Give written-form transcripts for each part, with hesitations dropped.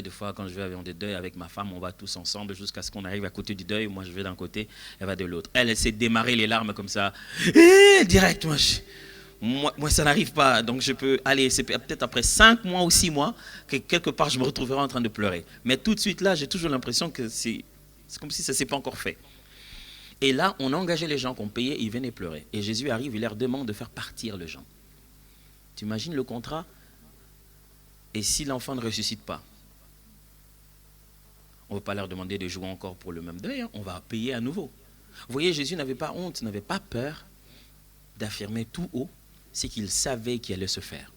Des fois, quand je vais avion de deuil avec ma femme, on va tous ensemble jusqu'à ce qu'on arrive à côté du deuil. Moi, je vais d'un côté, elle va de l'autre. Elle s'est démarré les larmes comme ça. Direct, moi, ça n'arrive pas. Donc, je peux aller, c'est peut-être après 5 mois ou 6 mois, que quelque part, je me retrouverai en train de pleurer. Mais tout de suite, là, j'ai toujours l'impression que c'est comme si ça ne s'est pas encore fait. Et là, on a engagé les gens qu'on payait, ils venaient pleurer. Et Jésus arrive, il leur demande de faire partir les gens. Tu imagines le contrat? Et si l'enfant ne ressuscite pas? On ne va pas leur demander de jouer encore pour le même deuil, hein. On va payer à nouveau. Vous voyez, Jésus n'avait pas honte, n'avait pas peur d'affirmer tout haut ce qu'il savait qu'il allait se faire.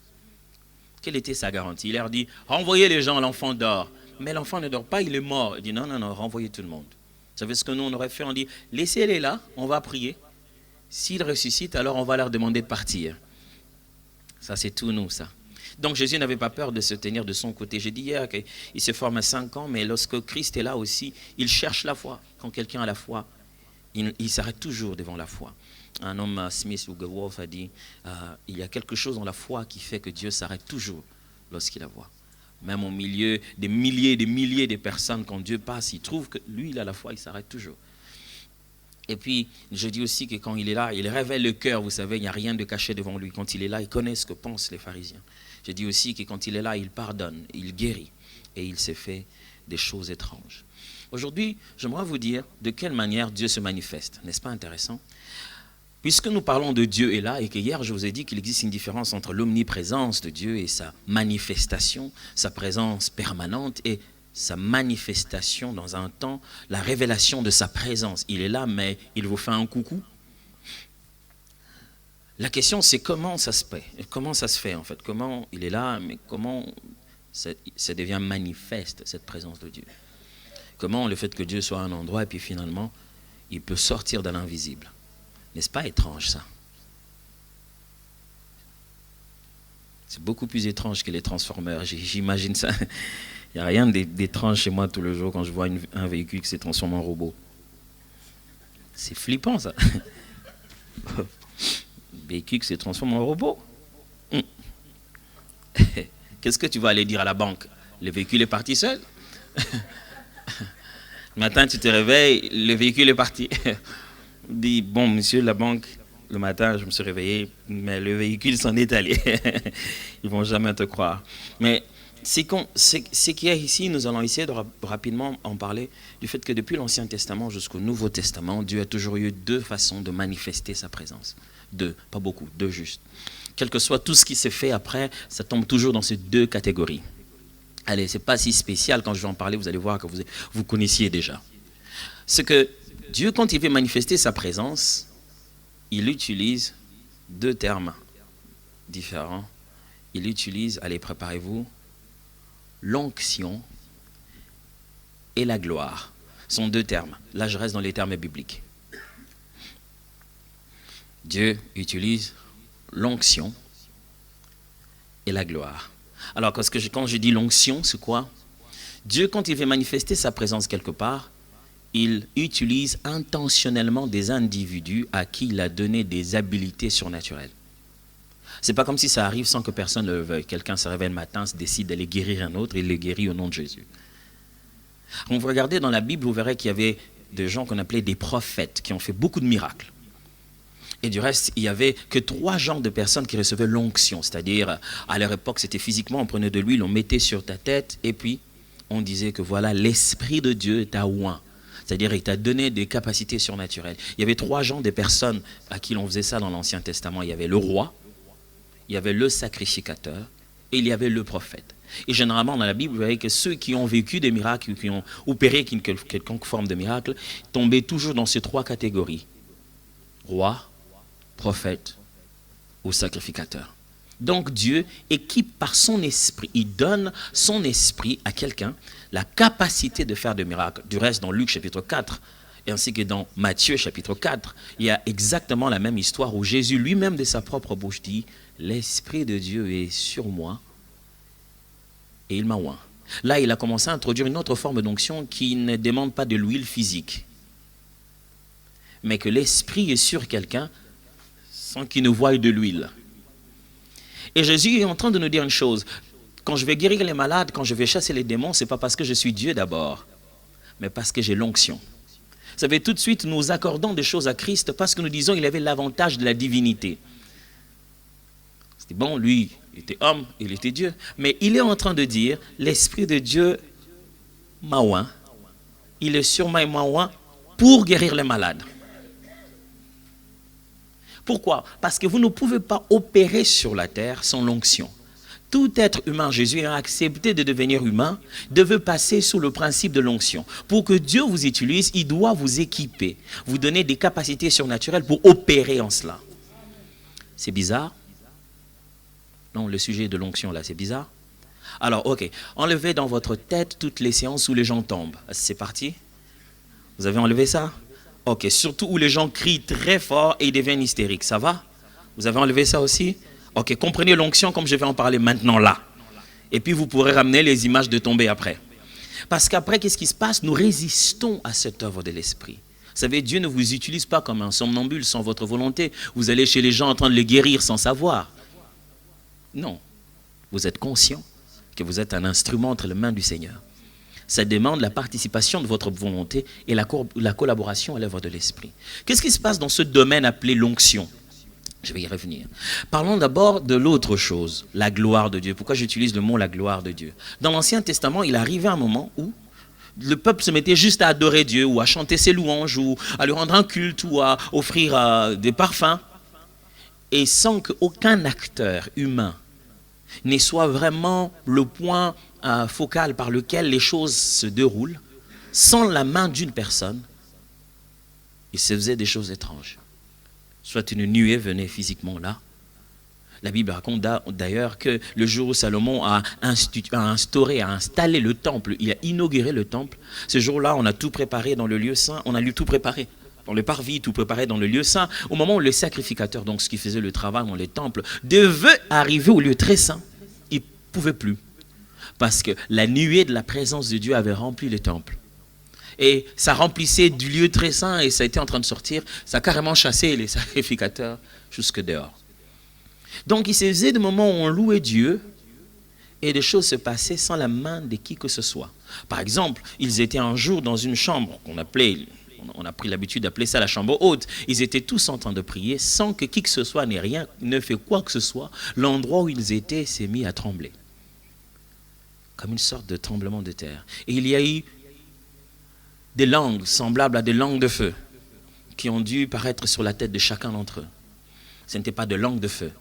Quelle était sa garantie? Il leur dit, renvoyez les gens, l'enfant dort. Mais l'enfant ne dort pas, il est mort. Il dit, non, renvoyez tout le monde. Vous savez ce que nous, on aurait fait? On dit, laissez-les là, on va prier. S'ils ressuscitent, alors on va leur demander de partir. Ça, c'est tout nous, ça. Donc Jésus n'avait pas peur de se tenir de son côté. J'ai dit hier qu'il se forme à 5 ans, mais lorsque Christ est là aussi, il cherche la foi. Quand quelqu'un a la foi, il s'arrête toujours devant la foi. Un homme, Smith Wigglesworth, a dit, il y a quelque chose dans la foi qui fait que Dieu s'arrête toujours lorsqu'il la voit. Même au milieu des milliers de personnes, quand Dieu passe, il trouve que lui, il a la foi, il s'arrête toujours. Et puis, je dis aussi que quand il est là, il révèle le cœur, vous savez, il n'y a rien de caché devant lui. Quand il est là, il connaît ce que pensent les pharisiens. Je dis aussi que quand il est là, il pardonne, il guérit et il s'est fait des choses étranges. Aujourd'hui, j'aimerais vous dire de quelle manière Dieu se manifeste. N'est-ce pas intéressant? Puisque nous parlons de Dieu est là et que hier je vous ai dit qu'il existe une différence entre l'omniprésence de Dieu et sa manifestation, sa présence permanente et sa manifestation dans un temps, la révélation de sa présence. Il est là, mais il vous fait un coucou. La question, c'est comment ça se fait? Comment ça se fait en fait? Comment il est là, mais comment ça devient manifeste, cette présence de Dieu? Comment le fait que Dieu soit à un endroit et puis finalement, il peut sortir de l'invisible? N'est-ce pas étrange ça? C'est beaucoup plus étrange que les Transformers, j'imagine ça. Il n'y a rien d'étrange chez moi tout le jour quand je vois un véhicule qui se transforme en robot. C'est flippant ça. Véhicule qui se transforme en robot. Qu'est-ce que tu vas aller dire à la banque? Le véhicule est parti seul. Le matin, tu te réveilles, le véhicule est parti. Dis, bon, monsieur, la banque, le matin, je me suis réveillé, mais le véhicule s'en est allé. Ils ne vont jamais te croire. Mais ce qu'il y a ici, nous allons essayer de rapidement en parler, du fait que depuis l'Ancien Testament jusqu'au Nouveau Testament, Dieu a toujours eu 2 façons de manifester sa présence. 2, pas beaucoup, 2 juste. Quel que soit tout ce qui s'est fait après, ça tombe toujours dans ces 2 catégories. Allez, ce n'est pas si spécial, quand je vais en parler, vous allez voir que vous connaissiez déjà. C'est que Dieu, quand il veut manifester sa présence, il utilise 2 termes différents. Il utilise, allez, préparez-vous, l'onction et la gloire. Ce sont 2 termes. Là, je reste dans les termes bibliques. Dieu utilise l'onction et la gloire. Alors, quand je dis l'onction, c'est quoi? Dieu, quand il veut manifester sa présence quelque part, il utilise intentionnellement des individus à qui il a donné des habiletés surnaturelles. Ce n'est pas comme si ça arrive sans que personne ne le veuille. Quelqu'un se réveille le matin, se décide d'aller guérir un autre, il le guérit au nom de Jésus. Quand vous regardez dans la Bible, vous verrez qu'il y avait des gens qu'on appelait des prophètes qui ont fait beaucoup de miracles. Et du reste, il n'y avait que 3 genres de personnes qui recevaient l'onction. C'est-à-dire, à leur époque, c'était physiquement, on prenait de l'huile, on mettait sur ta tête, et puis on disait que voilà, l'Esprit de Dieu t'a oint. C'est-à-dire, il t'a donné des capacités surnaturelles. Il y avait 3 genres de personnes à qui l'on faisait ça dans l'Ancien Testament. Il y avait le roi, il y avait le sacrificateur, et il y avait le prophète. Et généralement, dans la Bible, vous voyez que ceux qui ont vécu des miracles, qui ont opéré quelconque forme de miracle, tombaient toujours dans ces 3 catégories. Roi, prophète ou sacrificateur. Donc Dieu équipe par son esprit, il donne son esprit à quelqu'un, la capacité de faire des miracles. Du reste, dans Luc chapitre 4, et ainsi que dans Matthieu chapitre 4, il y a exactement la même histoire où Jésus lui-même de sa propre bouche dit « L'Esprit de Dieu est sur moi et il m'a oint ». Là, il a commencé à introduire une autre forme d'onction qui ne demande pas de l'huile physique, mais que l'Esprit est sur quelqu'un sans qu'il ne voie de l'huile. Et Jésus est en train de nous dire une chose. Quand je vais guérir les malades, quand je vais chasser les démons, ce n'est pas parce que je suis Dieu d'abord, mais parce que j'ai l'onction. Vous savez, tout de suite, nous accordons des choses à Christ parce que nous disons qu'il avait l'avantage de la divinité. C'était bon, lui, il était homme, il était Dieu. Mais il est en train de dire, l'Esprit de Dieu m'a oint. Il est sur moi oint pour guérir les malades. Pourquoi? Parce que vous ne pouvez pas opérer sur la terre sans l'onction. Tout être humain, Jésus a accepté de devenir humain, devait passer sous le principe de l'onction. Pour que Dieu vous utilise, il doit vous équiper, vous donner des capacités surnaturelles pour opérer en cela. C'est bizarre? Non, le sujet de l'onction là, c'est bizarre? Alors, ok, enlevez dans votre tête toutes les séances où les gens tombent. C'est parti? Vous avez enlevé ça? Ok, surtout où les gens crient très fort et ils deviennent hystériques, ça va? Vous avez enlevé ça aussi? Ok, comprenez l'onction comme je vais en parler maintenant là. Et puis vous pourrez ramener les images de tomber après. Parce qu'après, qu'est-ce qui se passe? Nous résistons à cette œuvre de l'esprit. Vous savez, Dieu ne vous utilise pas comme un somnambule sans votre volonté. Vous allez chez les gens en train de les guérir sans savoir. Non, vous êtes conscient que vous êtes un instrument entre les mains du Seigneur. Ça demande la participation de votre volonté et la collaboration à l'œuvre de l'esprit. Qu'est-ce qui se passe dans ce domaine appelé l'onction? Je vais y revenir. Parlons d'abord de l'autre chose, la gloire de Dieu. Pourquoi j'utilise le mot la gloire de Dieu? Dans l'Ancien Testament, il arrivait un moment où le peuple se mettait juste à adorer Dieu ou à chanter ses louanges ou à lui rendre un culte ou à offrir des parfums. Et sans qu'aucun acteur humain ne soit vraiment le point focal par lequel les choses se déroulent, sans la main d'une personne, il se faisait des choses étranges. Soit une nuée venait physiquement là. La Bible raconte d'ailleurs que le jour où Salomon a installé le temple, il a inauguré le temple, ce jour-là, on a tout préparé dans le lieu saint, on a tout préparé dans le parvis, tout préparé dans le lieu saint. Au moment où le sacrificateur, donc ce qui faisait le travail dans les temples, devait arriver au lieu très saint, il ne pouvait plus. Parce que la nuée de la présence de Dieu avait rempli le temple. Et ça remplissait du lieu très saint et ça a été en train de sortir. Ça a carrément chassé les sacrificateurs jusque dehors. Donc il se faisait des moments où on louait Dieu et des choses se passaient sans la main de qui que ce soit. Par exemple, ils étaient un jour dans une chambre qu'on appelait, on a pris l'habitude d'appeler ça la chambre haute. Ils étaient tous en train de prier sans que qui que ce soit ne fait quoi que ce soit. L'endroit où ils étaient s'est mis à trembler. Comme une sorte de tremblement de terre. Et il y a eu des langues semblables à des langues de feu qui ont dû paraître sur la tête de chacun d'entre eux. Ce n'était pas de langues de feu.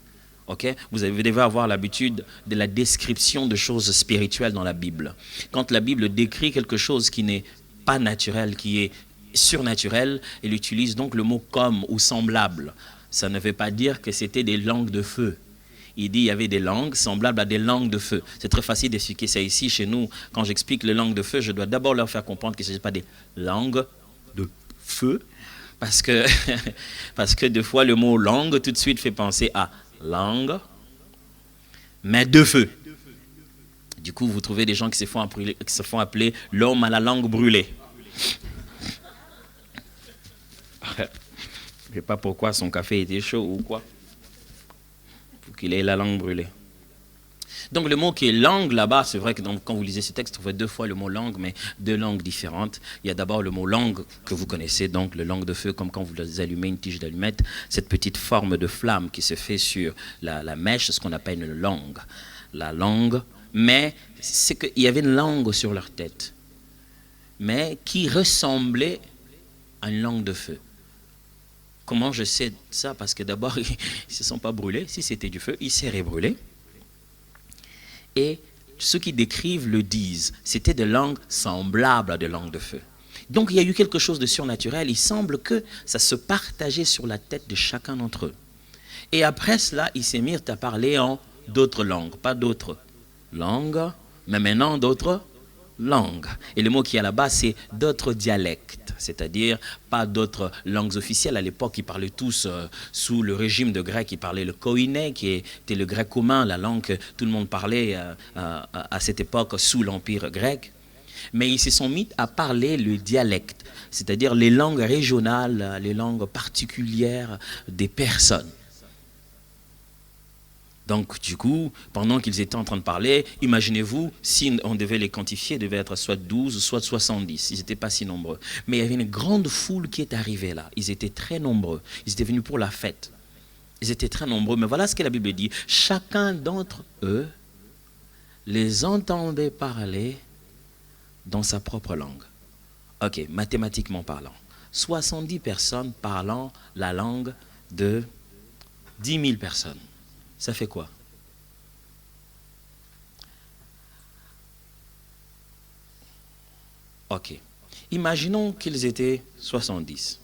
Okay? Vous devez avoir l'habitude de la description de choses spirituelles dans la Bible. Quand la Bible décrit quelque chose qui n'est pas naturel, qui est surnaturel, elle utilise donc le mot comme ou semblable. Ça ne veut pas dire que c'était des langues de feu. Il dit qu'il y avait des langues semblables à des langues de feu. C'est très facile d'expliquer ça ici. Chez nous, quand j'explique les langues de feu, je dois d'abord leur faire comprendre que ce n'est pas des langues de feu. Parce que des fois, le mot langue tout de suite fait penser à langue, mais de feu. Du coup, vous trouvez des gens qui se font appeler l'homme à la langue brûlée. Je ne sais pas pourquoi son café était chaud ou quoi. Pour qu'il ait la langue brûlée. Donc le mot qui est langue là-bas, c'est vrai que quand vous lisez ce texte, vous trouvez deux fois le mot langue, mais deux langues différentes. Il y a d'abord le mot langue que vous connaissez, donc le langue de feu, comme quand vous allumez une tige d'allumette, cette petite forme de flamme qui se fait sur la mèche, ce qu'on appelle une langue. La langue, mais c'est qu'il y avait une langue sur leur tête, mais qui ressemblait à une langue de feu. Comment je sais ça? Parce que d'abord, ils ne se sont pas brûlés. Si c'était du feu, ils seraient brûlés. Et ceux qui décrivent le disent. C'était des langues semblables à des langues de feu. Donc il y a eu quelque chose de surnaturel. Il semble que ça se partageait sur la tête de chacun d'entre eux. Et après cela, ils se mirent à parler en d'autres langues. Pas d'autres langues, mais maintenant d'autres langues. Et le mot qui est là-bas, c'est d'autres dialectes, c'est-à-dire pas d'autres langues officielles. À l'époque, ils parlaient tous sous le régime de grec, ils parlaient le koiné, qui était le grec commun, la langue que tout le monde parlait à cette époque sous l'Empire grec. Mais ils se sont mis à parler le dialecte, c'est-à-dire les langues régionales, les langues particulières des personnes. Donc, du coup, pendant qu'ils étaient en train de parler, imaginez-vous, si on devait les quantifier, ils devaient être soit 12, soit 70. Ils n'étaient pas si nombreux. Mais il y avait une grande foule qui est arrivée là. Ils étaient très nombreux. Ils étaient venus pour la fête. Ils étaient très nombreux. Mais voilà ce que la Bible dit. Chacun d'entre eux les entendait parler dans sa propre langue. Ok, mathématiquement parlant. 70 personnes parlant la langue de 10 000 personnes. Ça fait quoi? Ok. Imaginons qu'ils étaient 70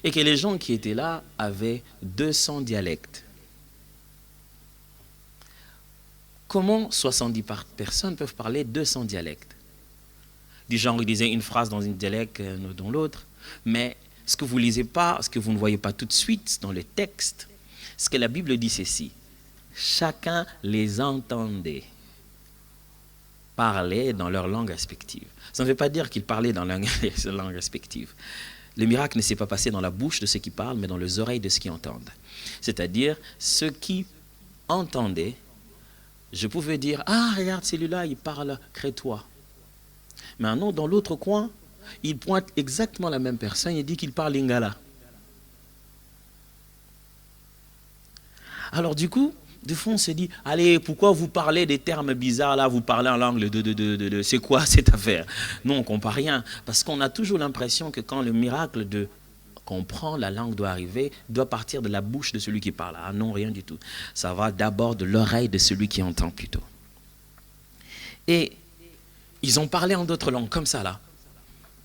et que les gens qui étaient là avaient 200 dialectes. Comment 70 personnes peuvent parler 200 dialectes? Du genre, ils disaient une phrase dans un dialecte, dans l'autre. Mais ce que vous ne lisez pas, ce que vous ne voyez pas tout de suite dans le texte, ce que la Bible dit, c'est ci. Chacun les entendait parler dans leur langue respective. Ça ne veut pas dire qu'ils parlaient dans leur langue respective. Le miracle ne s'est pas passé dans la bouche de ceux qui parlent, mais dans les oreilles de ceux qui entendent. C'est-à-dire, ceux qui entendaient, je pouvais dire, ah, regarde, celui-là, il parle crétois. Mais un autre, dans l'autre coin, il pointe exactement la même personne et dit qu'il parle lingala. Alors du coup, de fond, on se dit, allez, pourquoi vous parlez des termes bizarres là, vous parlez en langue de c'est quoi cette affaire? Non, on ne comprend rien, parce qu'on a toujours l'impression que quand le miracle de comprendre la langue doit arriver, doit partir de la bouche de celui qui parle. Ah non, rien du tout. Ça va d'abord de l'oreille de celui qui entend plutôt. Et ils ont parlé en d'autres langues, comme ça là.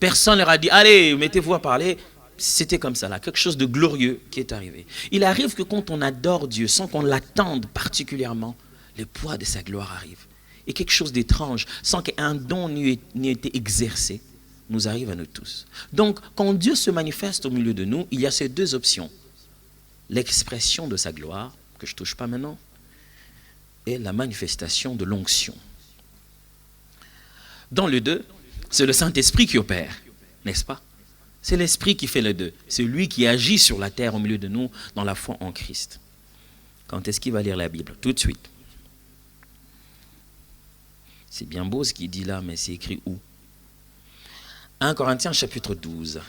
Personne leur a dit, allez, mettez-vous à parler. C'était comme ça là, quelque chose de glorieux qui est arrivé. Il arrive que quand on adore Dieu, sans qu'on l'attende particulièrement, le poids de sa gloire arrive. Et quelque chose d'étrange, sans qu'un don n'ait été exercé, nous arrive à nous tous. Donc, quand Dieu se manifeste au milieu de nous, il y a ces deux options. L'expression de sa gloire, que je ne touche pas maintenant, et la manifestation de l'onction. Dans les deux, c'est le Saint-Esprit qui opère, n'est-ce pas? C'est l'Esprit qui fait les deux. C'est lui qui agit sur la terre au milieu de nous dans la foi en Christ. Quand est-ce qu'il va lire la Bible? Tout de suite. C'est bien beau ce qu'il dit là, mais c'est écrit où? 1 Corinthiens chapitre 12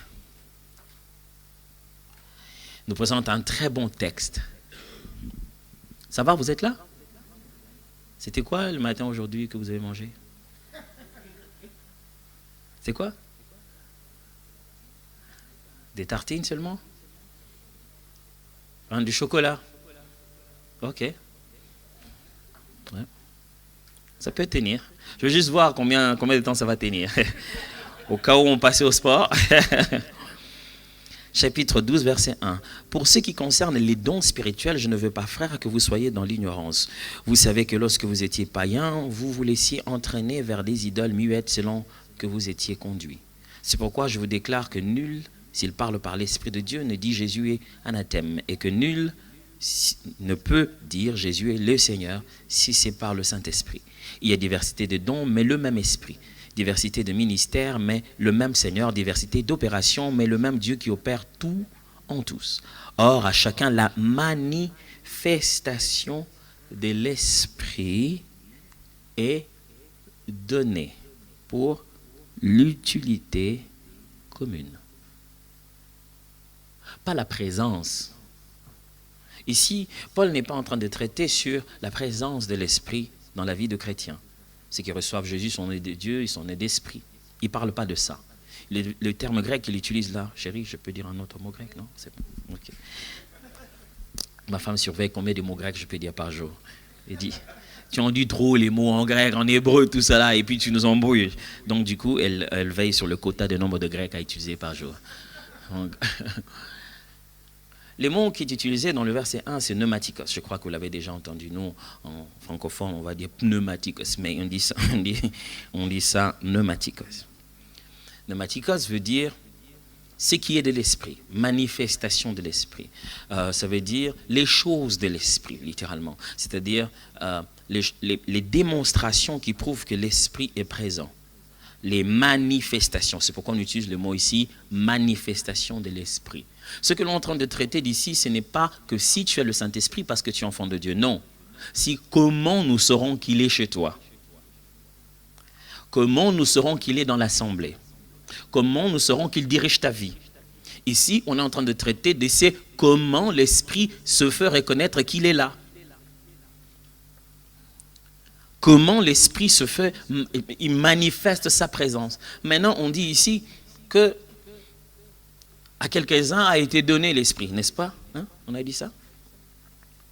nous présente un très bon texte. Ça va, vous êtes là? C'était quoi le matin aujourd'hui que vous avez mangé? C'est quoi? Des tartines seulement? Du chocolat? Ok. Ouais. Ça peut tenir. Je veux juste voir combien de temps ça va tenir. Au cas où on passait au sport. Chapitre 12, verset 1. Pour ce qui concerne les dons spirituels, je ne veux pas, frères, que vous soyez dans l'ignorance. Vous savez que lorsque vous étiez païens, vous vous laissiez entraîner vers des idoles muettes selon que vous étiez conduits. C'est pourquoi je vous déclare que nul, s'il parle par l'Esprit de Dieu, ne dit Jésus est anathème, et que nul ne peut dire Jésus est le Seigneur si c'est par le Saint-Esprit. Il y a diversité de dons, mais le même Esprit. Diversité de ministères, mais le même Seigneur. Diversité d'opérations, mais le même Dieu qui opère tout en tous. Or, à chacun, la manifestation de l'Esprit est donnée pour l'utilité commune. Pas la présence. Ici, Paul n'est pas en train de traiter sur la présence de l'Esprit dans la vie de chrétiens. Ceux qui reçoivent Jésus sont nés de Dieu, ils sont nés d'Esprit. Il ne parle pas de ça. Le terme grec qu'il utilise là, chérie, je peux dire un autre mot grec, non? Okay. Ma femme surveille combien de mots grecs je peux dire par jour. Elle dit, tu en dis trop les mots en grec, en hébreu, tout ça là, et puis tu nous embrouilles. Donc du coup, elle veille sur le quota de nombre de grecs à utiliser par jour. Donc, le mot qui est utilisé dans le verset 1, c'est pneumatikos. Je crois que vous l'avez déjà entendu. Nous, en francophone, on va dire pneumatikos, mais on dit ça pneumatikos. Pneumatikos veut dire ce qui est de l'esprit, manifestation de l'esprit. Ça veut dire les choses de l'esprit, littéralement. C'est-à-dire les démonstrations qui prouvent que l'esprit est présent. Les manifestations, c'est pourquoi on utilise le mot ici, manifestation de l'esprit. Ce que l'on est en train de traiter d'ici, ce n'est pas que si tu as le Saint-Esprit parce que tu es enfant de Dieu, non. Si comment nous saurons qu'il est chez toi? Comment nous saurons qu'il est dans l'assemblée? Comment nous saurons qu'il dirige ta vie? Ici, on est en train de traiter de ces comment l'Esprit se fait reconnaître qu'il est là. Comment l'Esprit se fait, il manifeste sa présence. Maintenant, on dit ici que à quelques-uns a été donné l'Esprit, n'est-ce pas? Hein? On a dit ça?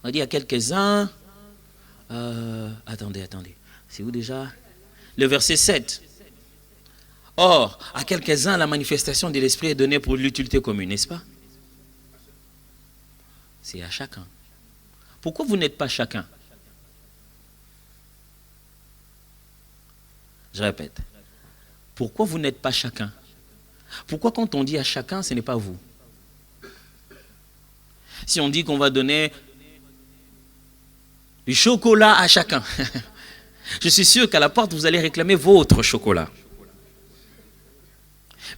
On a dit à quelques-uns... attendez. C'est où déjà? Le verset 7. Or, à quelques-uns, la manifestation de l'Esprit est donnée pour l'utilité commune, n'est-ce pas? C'est à chacun. Pourquoi vous n'êtes pas chacun? Je répète. Pourquoi vous n'êtes pas chacun? Pourquoi quand on dit à chacun, ce n'est pas vous? Si on dit qu'on va donner du chocolat à chacun, je suis sûr qu'à la porte, vous allez réclamer votre chocolat.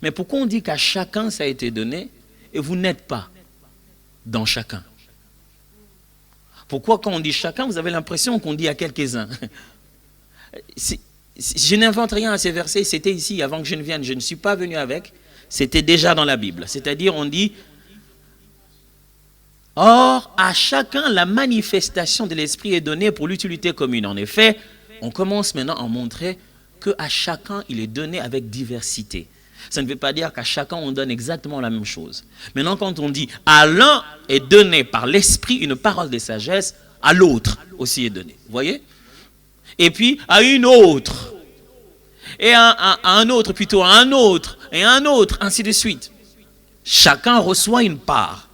Mais pourquoi on dit qu'à chacun, ça a été donné et vous n'êtes pas dans chacun? Pourquoi quand on dit chacun, vous avez l'impression qu'on dit à quelques-uns? Je n'invente rien à ces versets, c'était ici avant que je ne vienne, je ne suis pas venu avec, c'était déjà dans la Bible. C'est-à-dire on dit, or à chacun la manifestation de l'Esprit est donnée pour l'utilité commune. En effet, on commence maintenant à montrer qu'à chacun il est donné avec diversité. Ça ne veut pas dire qu'à chacun on donne exactement la même chose. Maintenant quand on dit à l'un est donné par l'Esprit une parole de sagesse, à l'autre aussi est donné. Vous voyez? Et puis à une autre, et à un autre plutôt, à un autre, et à un autre, ainsi de suite. Chacun reçoit une part.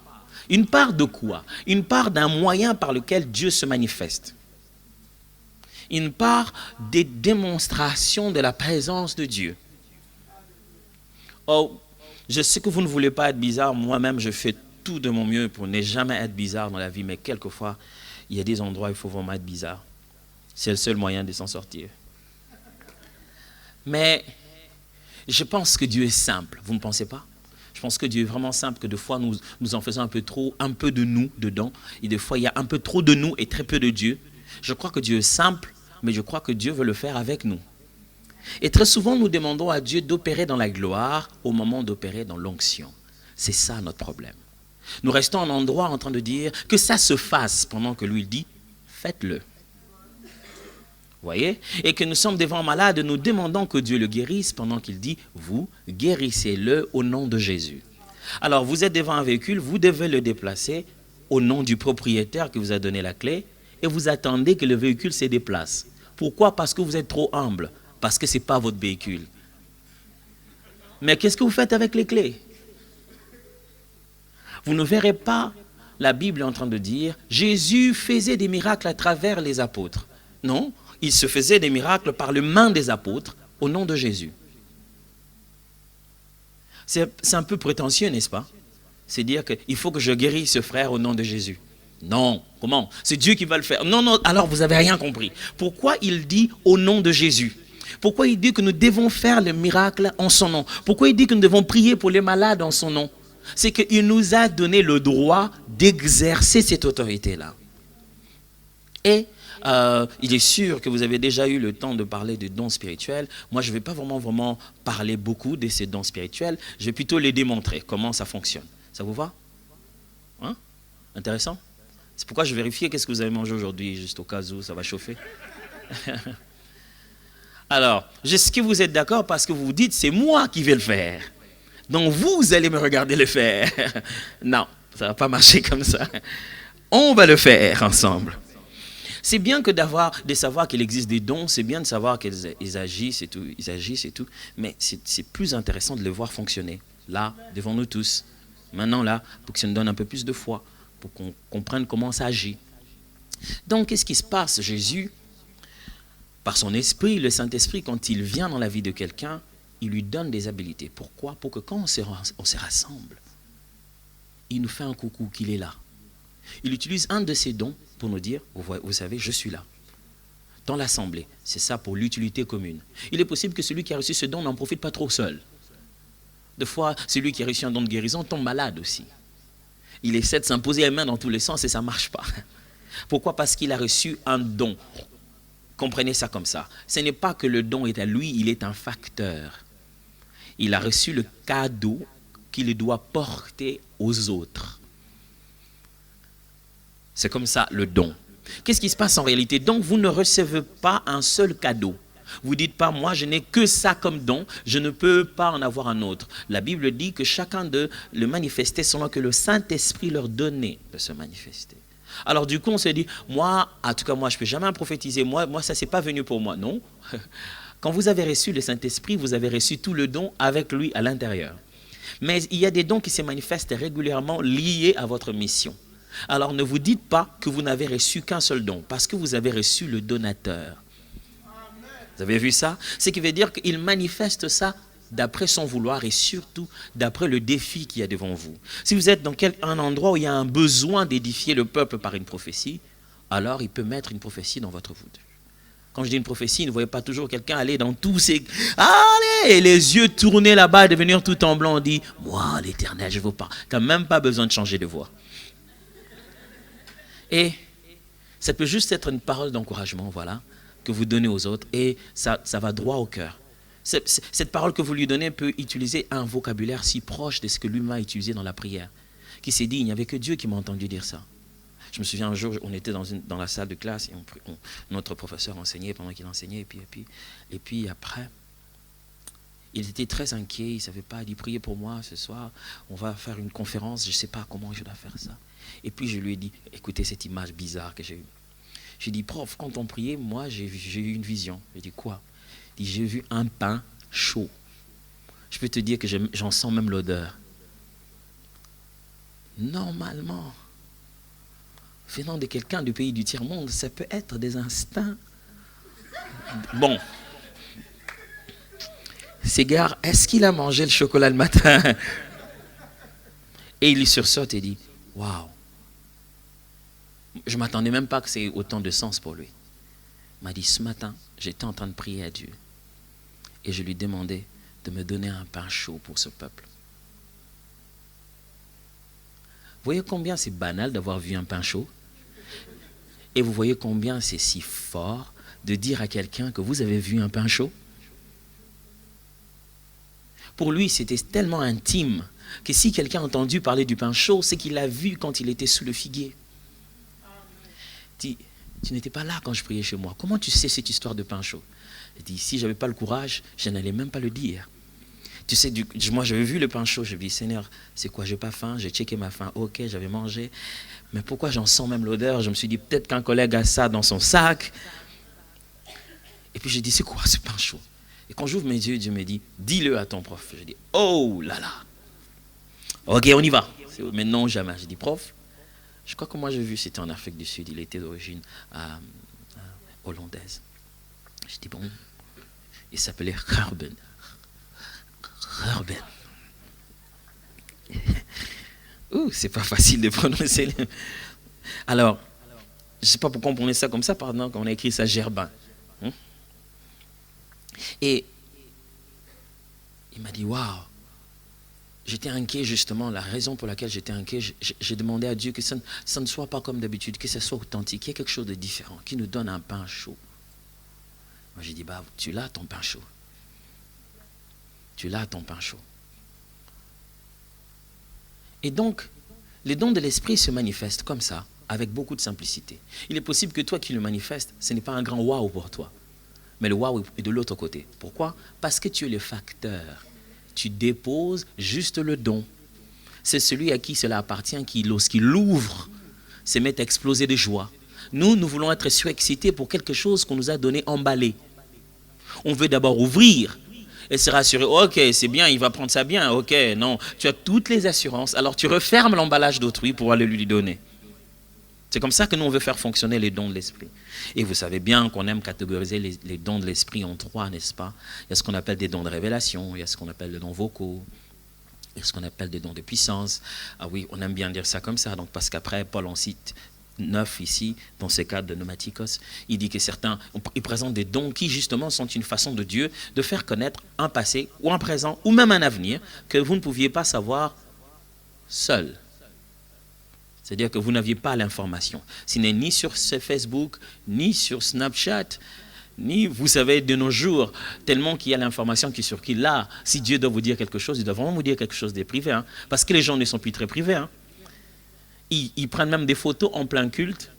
Une part de quoi? Une part d'un moyen par lequel Dieu se manifeste. Une part des démonstrations de la présence de Dieu. Oh, je sais que vous ne voulez pas être bizarre, moi-même je fais tout de mon mieux pour ne jamais être bizarre dans la vie, mais quelquefois, il y a des endroits où il faut vraiment être bizarre. C'est le seul moyen de s'en sortir. Mais je pense que Dieu est simple, vous ne pensez pas? Je pense que Dieu est vraiment simple, que des fois nous en faisons un peu trop, un peu de nous dedans, et des fois il y a un peu trop de nous et très peu de Dieu. Je crois que Dieu est simple, mais je crois que Dieu veut le faire avec nous. Et très souvent nous demandons à Dieu d'opérer dans la gloire au moment d'opérer dans l'onction. C'est ça notre problème. Nous restons en endroit en train de dire que ça se fasse pendant que lui dit faites-le. Vous voyez? Et que nous sommes devant un malade, nous demandons que Dieu le guérisse pendant qu'il dit vous guérissez-le au nom de Jésus. Alors vous êtes devant un véhicule, vous devez le déplacer au nom du propriétaire qui vous a donné la clé et vous attendez que le véhicule se déplace. Pourquoi? Parce que vous êtes trop humble, parce que ce n'est pas votre véhicule. Mais qu'est-ce que vous faites avec les clés? Vous ne verrez pas la Bible en train de dire Jésus faisait des miracles à travers les apôtres. Non, il se faisait des miracles par les mains des apôtres au nom de Jésus. C'est un peu prétentieux, n'est-ce pas? C'est dire qu'il faut que je guérisse ce frère au nom de Jésus. Non, comment? C'est Dieu qui va le faire. Non, alors vous n'avez rien compris. Pourquoi il dit au nom de Jésus? Pourquoi il dit que nous devons faire le miracle en son nom? Pourquoi il dit que nous devons prier pour les malades en son nom? C'est qu'il nous a donné le droit d'exercer cette autorité-là. Et il est sûr que vous avez déjà eu le temps de parler de dons spirituels. Moi, je ne vais pas vraiment parler beaucoup de ces dons spirituels. Je vais plutôt les démontrer, comment ça fonctionne. Ça vous va? Hein? Intéressant? C'est pourquoi je vérifie qu'est-ce que vous avez mangé aujourd'hui, juste au cas où ça va chauffer. Alors, est-ce que vous êtes d'accord parce que vous vous dites, c'est moi qui vais le faire. Donc vous allez me regarder le faire. Non, ça ne va pas marcher comme ça. On va le faire ensemble. C'est bien que de savoir qu'il existe des dons, c'est bien de savoir qu'ils agissent et tout, mais c'est plus intéressant de les voir fonctionner, là, devant nous tous. Maintenant, là, pour que ça nous donne un peu plus de foi, pour qu'on comprenne comment ça agit. Donc, qu'est-ce qui se passe? Jésus, par son esprit, le Saint-Esprit, quand il vient dans la vie de quelqu'un, il lui donne des habilités. Pourquoi? Pour que quand on se rassemble, il nous fait un coucou qu'il est là. Il utilise un de ses dons pour nous dire, vous savez, je suis là. Dans l'assemblée, c'est ça pour l'utilité commune. Il est possible que celui qui a reçu ce don n'en profite pas trop seul. Des fois, celui qui a reçu un don de guérison tombe malade aussi. Il essaie de s'imposer les mains dans tous les sens et ça ne marche pas. Pourquoi? Parce qu'il a reçu un don. Comprenez ça comme ça. Ce n'est pas que le don est à lui, il est un facteur. Il a reçu le cadeau qu'il doit porter aux autres. C'est comme ça le don. Qu'est-ce qui se passe en réalité? Donc vous ne recevez pas un seul cadeau. Vous dites pas, moi je n'ai que ça comme don, je ne peux pas en avoir un autre. La Bible dit que chacun d'eux le manifestait selon que le Saint-Esprit leur donnait de se manifester. Alors du coup on se dit, moi, en tout cas moi je ne peux jamais prophétiser, moi ça c'est pas venu pour moi. Non. Quand vous avez reçu le Saint-Esprit, vous avez reçu tout le don avec lui à l'intérieur. Mais il y a des dons qui se manifestent régulièrement liés à votre mission. Alors ne vous dites pas que vous n'avez reçu qu'un seul don, parce que vous avez reçu le donateur. Vous avez vu ça? Ce qui veut dire qu'il manifeste ça d'après son vouloir et surtout d'après le défi qu'il y a devant vous. Si vous êtes dans un endroit où il y a un besoin d'édifier le peuple par une prophétie, alors il peut mettre une prophétie dans votre voûte. Quand je dis une prophétie, ne voyez pas toujours quelqu'un aller dans tous ses... Allez, les yeux tournés là-bas, devenir tout en blanc, on dit, moi l'Éternel, je vous parle. Tu n'as même pas besoin de changer de voix. Et ça peut juste être une parole d'encouragement, voilà, que vous donnez aux autres et ça va droit au cœur. Cette parole que vous lui donnez peut utiliser un vocabulaire si proche de ce que lui-même a utilisé dans la prière. Qui s'est dit, il n'y avait que Dieu qui m'a entendu dire ça. Je me souviens un jour, on était dans la salle de classe et notre professeur enseignait pendant qu'il enseignait et puis après, il était très inquiet, il ne savait pas, il dit, priez pour moi ce soir, on va faire une conférence, je ne sais pas comment je dois faire ça. Et puis je lui ai dit, écoutez cette image bizarre que j'ai eue. J'ai dit, prof, quand on priait, moi j'ai eu une vision. J'ai dit, quoi? Il dit, j'ai vu un pain chaud. Je peux te dire que j'en sens même l'odeur. Normalement, venant de quelqu'un du pays du tiers-monde, ça peut être des instincts. Bon. Ces gars, est-ce qu'il a mangé le chocolat le matin? Et il y sursaute et dit, waouh. Je ne m'attendais même pas que c'est autant de sens pour lui. Il m'a dit, ce matin, j'étais en train de prier à Dieu. Et je lui demandais de me donner un pain chaud pour ce peuple. Vous voyez combien c'est banal d'avoir vu un pain chaud? Et vous voyez combien c'est si fort de dire à quelqu'un que vous avez vu un pain chaud? Pour lui, c'était tellement intime que si quelqu'un a entendu parler du pain chaud, c'est qu'il l'a vu quand il était sous le figuier. Il dit, tu n'étais pas là quand je priais chez moi. Comment tu sais cette histoire de pain chaud? Il dit, si je n'avais pas le courage, je n'allais même pas le dire. Tu sais, moi j'avais vu le pain chaud, je me dis, Seigneur, c'est quoi, j'ai pas faim, j'ai checké ma faim, ok, j'avais mangé, mais pourquoi j'en sens même l'odeur? Je me suis dit, peut-être qu'un collègue a ça dans son sac. Et puis j'ai dit, c'est quoi ce pain chaud? Et quand j'ouvre mes yeux, Dieu me dit, dis-le à ton prof. Je dis, oh là là. Ok, on y va. Mais non, jamais. Je dis, prof, je crois que moi j'ai vu, c'était en Afrique du Sud, il était d'origine hollandaise. Je dis, bon, il s'appelait Gerben. Gerben. Ouh, c'est pas facile de prononcer. Alors, je ne sais pas pourquoi on prononce ça comme ça, pardon, quand on a écrit ça Gerbin. Et il m'a dit, waouh, j'étais inquiet justement, la raison pour laquelle j'étais inquiet, j'ai demandé à Dieu que ça ne soit pas comme d'habitude, que ça soit authentique, qu'il y ait quelque chose de différent, qui nous donne un pain chaud. Moi j'ai dit, bah, tu l'as ton pain chaud. Tu l'as ton pain chaud. Et donc, les dons de l'esprit se manifestent comme ça, avec beaucoup de simplicité. Il est possible que toi qui le manifestes, ce n'est pas un grand waouh pour toi. Mais le waouh est de l'autre côté. Pourquoi? Parce que tu es le facteur. Tu déposes juste le don. C'est celui à qui cela appartient qui, lorsqu'il l'ouvre, se met à exploser de joie. Nous voulons être surexcités pour quelque chose qu'on nous a donné emballé. On veut d'abord ouvrir et se rassurer. Ok, c'est bien, il va prendre ça bien. Ok, non, tu as toutes les assurances. Alors tu refermes l'emballage d'autrui pour aller lui donner. C'est comme ça que nous, on veut faire fonctionner les dons de l'esprit. Et vous savez bien qu'on aime catégoriser les dons de l'esprit en trois, n'est-ce pas? Il y a ce qu'on appelle des dons de révélation, il y a ce qu'on appelle des dons vocaux, il y a ce qu'on appelle des dons de puissance. Ah oui, on aime bien dire ça comme ça, donc parce qu'après, Paul en cite 9 ici, dans ce cadre de pneumatikos. Il dit que certains, ils présentent des dons qui justement sont une façon de Dieu de faire connaître un passé ou un présent ou même un avenir que vous ne pouviez pas savoir seul. C'est-à-dire que vous n'aviez pas l'information. Ce n'est ni sur Facebook, ni sur Snapchat, ni, vous savez, de nos jours, tellement qu'il y a l'information qui circule là. Si Dieu doit vous dire quelque chose, il doit vraiment vous dire quelque chose de privé. Hein, parce que les gens ne sont plus très privés. Hein. Ils prennent même des photos en plein culte.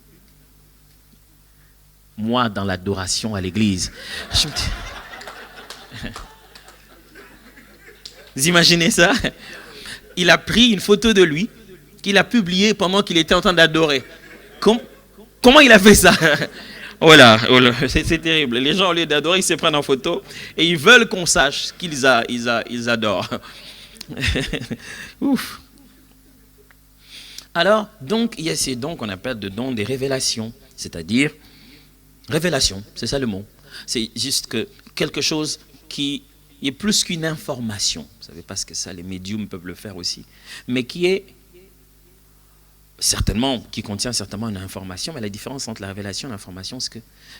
Moi, dans l'adoration à l'église, je me dis... Vous imaginez ça? Il a pris une photo de lui qu'il a publiée pendant qu'il était en train d'adorer. Comment il a fait ça? Voilà, c'est terrible. Les gens, au lieu d'adorer, ils se prennent en photo et ils veulent qu'on sache qu'ils adorent. Ouf. Alors, donc, il y a ces dons qu'on appelle de dons des révélations. C'est-à-dire, révélation, c'est ça le mot. C'est juste que quelque chose qui est plus qu'une information. Vous ne savez pas ce que ça, les médiums peuvent le faire aussi. Mais qui est qui contient certainement une information, mais la différence entre la révélation et l'information, c'est que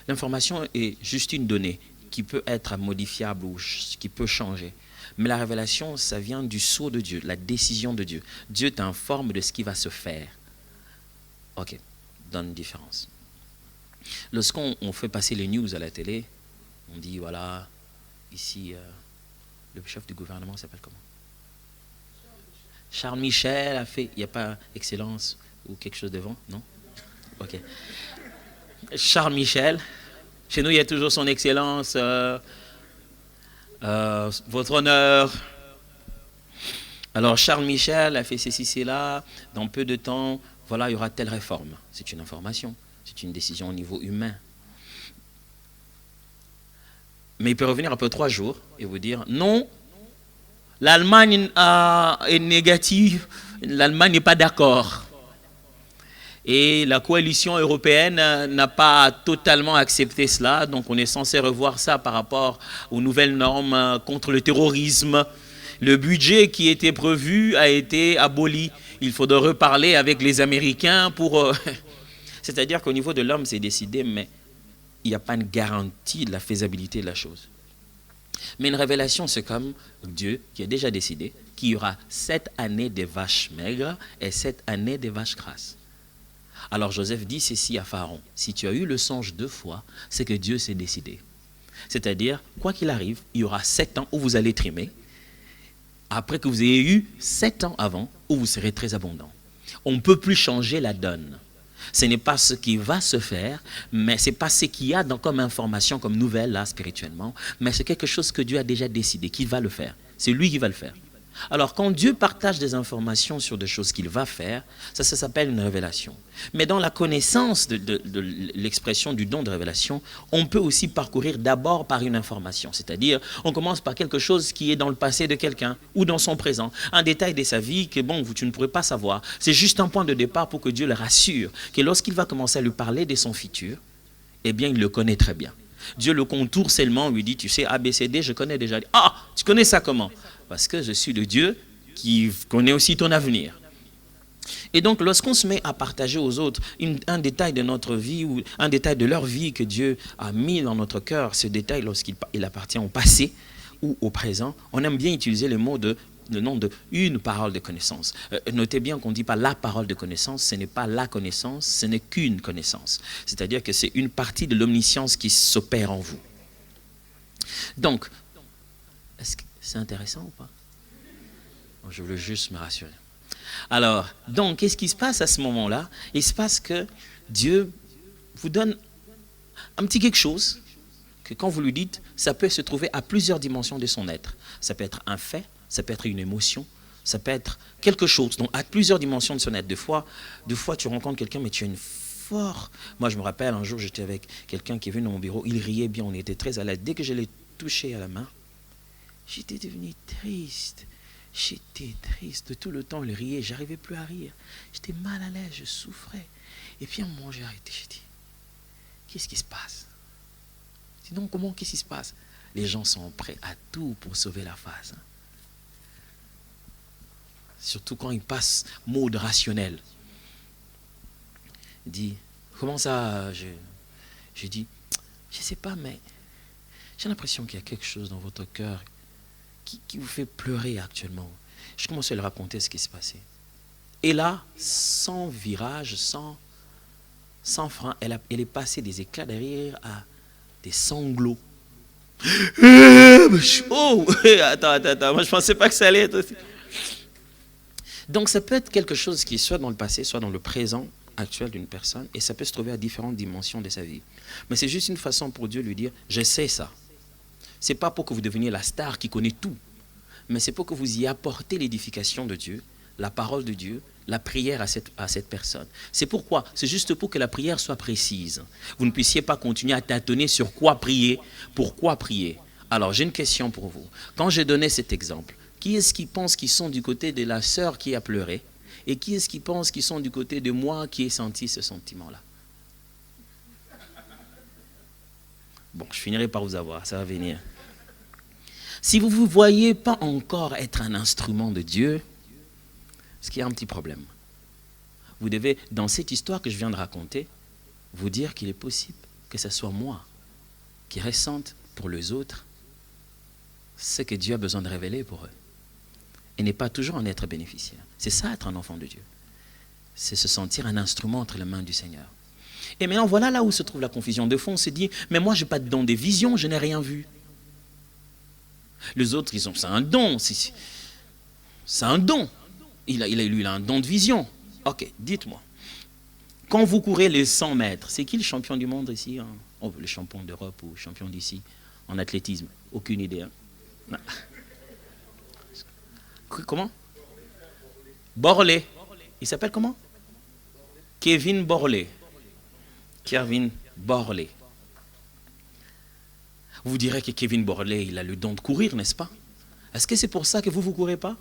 l'information est juste une donnée qui peut être modifiable ou qui peut changer. Mais la révélation, ça vient du sceau de Dieu, la décision de Dieu. Dieu t'informe de ce qui va se faire. Ok, donne une différence. Lorsqu'on fait passer les news à la télé, on dit voilà, ici, le chef du gouvernement s'appelle comment? Charles Michel a fait, il n'y a pas Excellence ou quelque chose devant, non? Ok. Charles Michel, chez nous il y a toujours son Excellence, votre honneur. Alors Charles Michel a fait ceci, cela, dans peu de temps, voilà, il y aura telle réforme. C'est une information, c'est une décision au niveau humain. Mais il peut revenir après 3 jours et vous dire non, l'Allemagne est négative, l'Allemagne n'est pas d'accord. Et la coalition européenne n'a pas totalement accepté cela, donc on est censé revoir ça par rapport aux nouvelles normes contre le terrorisme. Le budget qui était prévu a été aboli. Il faudra reparler avec les Américains pour... C'est-à-dire qu'au niveau de l'homme, c'est décidé, mais il n'y a pas une garantie de la faisabilité de la chose. Mais une révélation, c'est comme Dieu qui a déjà décidé qu'il y aura 7 années de vaches maigres et 7 années de vaches grasses. Alors Joseph dit ceci à Pharaon: si tu as eu le songe 2 fois, c'est que Dieu s'est décidé. C'est-à-dire, quoi qu'il arrive, il y aura 7 ans où vous allez trimer, après que vous ayez eu 7 ans avant où vous serez très abondant. On ne peut plus changer la donne. Ce n'est pas ce qui va se faire, mais ce n'est pas ce qu'il y a comme information, comme nouvelle là spirituellement, mais c'est quelque chose que Dieu a déjà décidé qu'il va le faire. C'est lui qui va le faire. Alors quand Dieu partage des informations sur des choses qu'il va faire, ça s'appelle une révélation. Mais dans la connaissance de l'expression du don de révélation, on peut aussi parcourir d'abord par une information. C'est-à-dire, on commence par quelque chose qui est dans le passé de quelqu'un ou dans son présent. Un détail de sa vie que bon, tu ne pourrais pas savoir. C'est juste un point de départ pour que Dieu le rassure que lorsqu'il va commencer à lui parler de son futur, eh bien, il le connaît très bien. Dieu le contourne seulement, lui dit, tu sais, A, B, C, D, je connais déjà. Ah, tu connais ça comment? Parce que je suis le Dieu qui connaît aussi ton avenir. Et donc, lorsqu'on se met à partager aux autres un détail de notre vie ou un détail de leur vie que Dieu a mis dans notre cœur, ce détail, lorsqu'il appartient au passé ou au présent, on aime bien utiliser le nom de une parole de connaissance. Notez bien qu'on ne dit pas la parole de connaissance, ce n'est pas la connaissance, ce n'est qu'une connaissance. C'est-à-dire que c'est une partie de l'omniscience qui s'opère en vous. Donc, est-ce que c'est intéressant ou pas? Je voulais juste me rassurer. Alors, donc, qu'est-ce qui se passe à ce moment-là? Il se passe que Dieu vous donne un petit quelque chose que quand vous lui dites, ça peut se trouver à plusieurs dimensions de son être. Ça peut être un fait, ça peut être une émotion, ça peut être quelque chose. Donc, à plusieurs dimensions de son être. Deux fois, tu rencontres quelqu'un, mais tu as une forte... Moi, je me rappelle, un jour, j'étais avec quelqu'un qui est venu dans mon bureau, il riait bien, on était très à l'aise. Dès que je l'ai touché à la main, j'étais devenu triste. J'étais triste. Tout le temps, il riait, j'arrivais plus à rire. J'étais mal à l'aise, je souffrais. Et puis, à un moment, j'ai arrêté, j'ai dit, qu'est-ce qui se passe? Sinon, qu'est-ce qui se passe? Les gens sont prêts à tout pour sauver la face. Surtout quand ils passent mode rationnel. Il dit, comment ça? J'ai dit, je ne sais pas, mais j'ai l'impression qu'il y a quelque chose dans votre cœur qui vous fait pleurer actuellement. Je commençais à lui raconter ce qui se passait. Et là, sans virage, sans frein, elle est passée des éclats derrière à des sanglots. Oh, attends, moi je pensais pas que ça allait être aussi. Donc ça peut être quelque chose qui est soit dans le passé, soit dans le présent actuel d'une personne, et ça peut se trouver à différentes dimensions de sa vie. Mais c'est juste une façon pour Dieu de lui dire, je sais ça. C'est pas pour que vous deveniez la star qui connaît tout, mais c'est pour que vous y apportez l'édification de Dieu, la parole de Dieu, la prière à cette personne. C'est pourquoi, c'est juste pour que la prière soit précise. Vous ne puissiez pas continuer à tâtonner sur quoi prier, pourquoi prier. Alors j'ai une question pour vous. Quand j'ai donné cet exemple, qui est-ce qui pense qu'ils sont du côté de la sœur qui a pleuré? Et qui est-ce qui pense qu'ils sont du côté de moi qui ai senti ce sentiment-là? Bon, je finirai par vous avoir, ça va venir. Si vous ne vous voyez pas encore être un instrument de Dieu, c'est qu'il y a un petit problème. Vous devez, dans cette histoire que je viens de raconter, vous dire qu'il est possible que ce soit moi qui ressente pour les autres ce que Dieu a besoin de révéler pour eux. Et n'est pas toujours en être bénéficiaire. C'est ça, être un enfant de Dieu. C'est se sentir un instrument entre les mains du Seigneur. Et maintenant, voilà là où se trouve la confusion. De fond, on se dit, mais moi, je n'ai pas de don des visions, je n'ai rien vu. Les autres, ils ont, c'est un don. C'est un don. Lui, il a un don de vision. Ok, dites-moi. Quand vous courez les 100 mètres, c'est qui le champion du monde ici, hein? Oh, le champion d'Europe ou champion d'ici en athlétisme? Aucune idée. Hein? Non. Comment? Borlé. Il s'appelle comment? Kevin Borlé. Kevin Borlé. Vous direz que Kevin Borlé, il a le don de courir, n'est-ce pas? Est-ce que c'est pour ça que vous ne courez pas?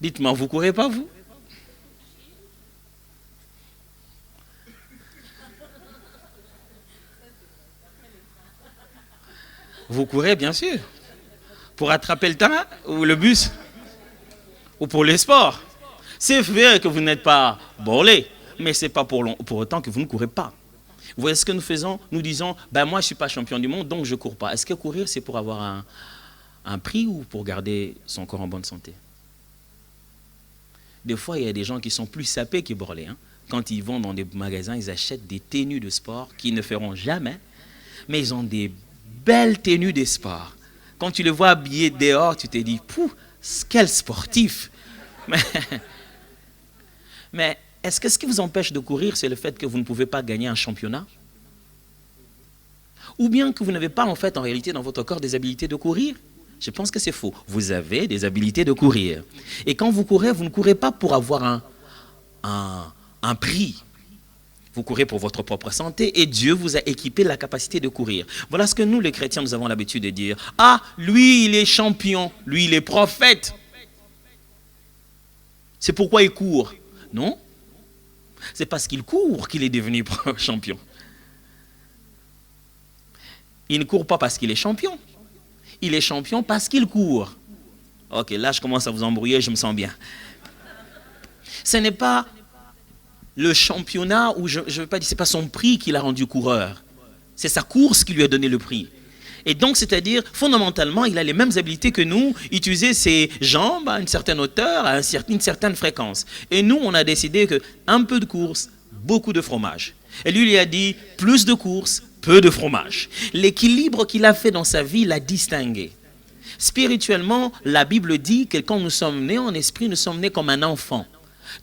Dites-moi, vous ne courez pas, vous? Vous courez, bien sûr. Pour attraper le train ou le bus? Ou pour les sports? C'est vrai que vous n'êtes pas borlé, mais ce n'est pas pour autant que vous ne courez pas. Vous voyez ce que nous faisons? Nous disons, ben moi je ne suis pas champion du monde, donc je ne cours pas. Est-ce que courir, c'est pour avoir un prix ou pour garder son corps en bonne santé? Des fois, il y a des gens qui sont plus sapés que borlés. Hein. Quand ils vont dans des magasins, ils achètent des tenues de sport qu'ils ne feront jamais, mais ils ont des belles tenues de sport. Quand tu les vois habillés dehors, tu te dis, pouf, quel sportif! Mais est-ce que ce qui vous empêche de courir, c'est le fait que vous ne pouvez pas gagner un championnat? Ou bien que vous n'avez pas en fait en réalité dans votre corps des habilités de courir? Je pense que c'est faux. Vous avez des habilités de courir. Et quand vous courez, vous ne courez pas pour avoir un prix. Vous courez pour votre propre santé et Dieu vous a équipé la capacité de courir. Voilà ce que nous, les chrétiens, nous avons l'habitude de dire. Ah, lui, il est champion. Lui, il est prophète. C'est pourquoi il court. Non. C'est parce qu'il court qu'il est devenu champion. Il ne court pas parce qu'il est champion. Il est champion parce qu'il court. Ok, là je commence à vous embrouiller, je me sens bien. Ce n'est pas le championnat, ou je ne veux pas dire, ce n'est pas son prix qui l'a rendu coureur. C'est sa course qui lui a donné le prix. Et donc, c'est-à-dire, fondamentalement, il a les mêmes habilités que nous, utiliser ses jambes à une certaine hauteur, à une certaine fréquence. Et nous, on a décidé qu'un peu de course, beaucoup de fromage. Et lui, il a dit, plus de course, peu de fromage. L'équilibre qu'il a fait dans sa vie l'a distingué. Spirituellement, la Bible dit que quand nous sommes nés en esprit, nous sommes nés comme un enfant.